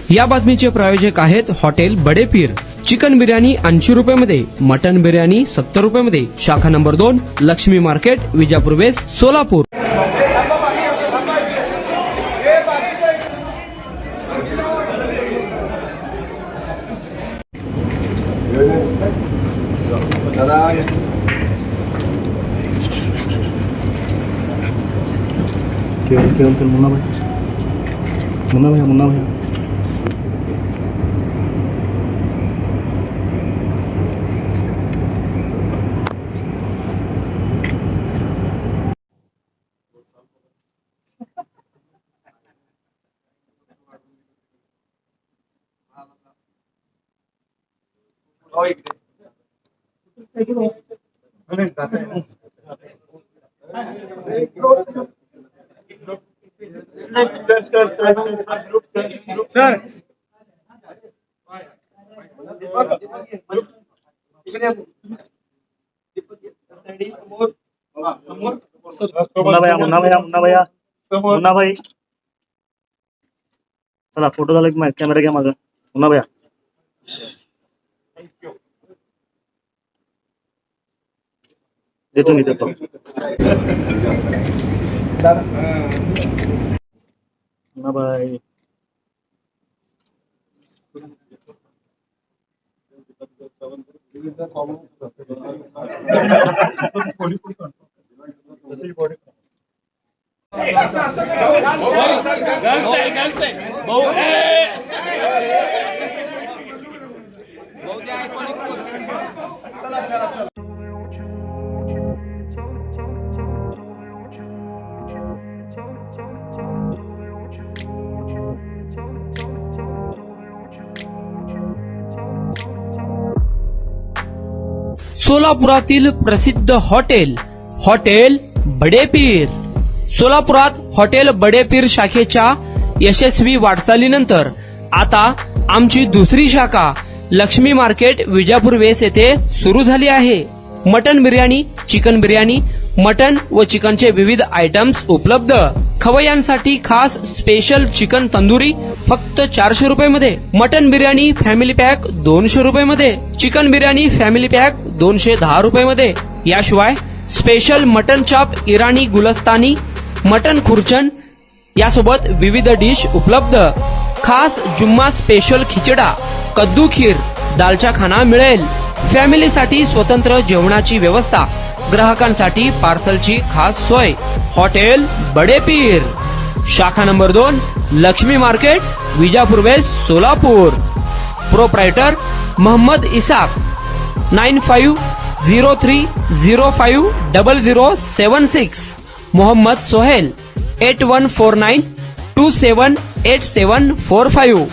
या बातमीचे प्रायोजक आहेत हॉटेल बडेपीर। चिकन बिर्याणी 80 रुपयामध्ये, मटन बिर्याणी 70 रुपयामध्ये। शाखा number 2, Laxmi market, Vijapur west, Solapur. केवल मुन्ना भैया सर मुन्ना भाई चला फोटो झाला की कॅमेरा घ्या माझा। मुन्ना भैया देतो मी देतो। मुन्ना भाई सोलापुरातील प्रसिद्ध हॉटेल बडेपीर। सोलापुरात हॉटेल बडेपीर शाखेच्या यशस्वी वाटचालीनंतर आता आमची दुसरी शाखा लक्ष्मी मार्केट, विजापूर वेस्ट येथे सुरू झाली आहे। Mutton biryani, chicken biryani, mutton व चिकनचे विविध आयटम्स उपलब्ध। खवय्यांसाठी खास स्पेशल चिकन तंदुरी फक्त 400 रुपयामध्ये, मटन बिर्याणी फॅमिली पॅक 200 रुपयामध्ये, चिकन बिर्याणी फॅमिली पॅक 210 रुपयामध्ये। याशिवाय स्पेशल मटन चाप, इराणी गुलस्तानी, मटन खुर्चन यासोबत विविध डिश उपलब्ध। खास जुम्मा स्पेशल खिचडा, कद्दू खीर, दालचा खाना मिळेल। फॅमिलीसाठी स्वतंत्र जेवणाची व्यवस्था, ग्राहकांसाठी पार्सलची खास सोय। हॉटेल बडेपीर, शाखा number 2, Laxmi market, Vijapur west, Solapur. Proprietor Mohammad Isak, 9503050076। Mohammad Sohail, 8149278745।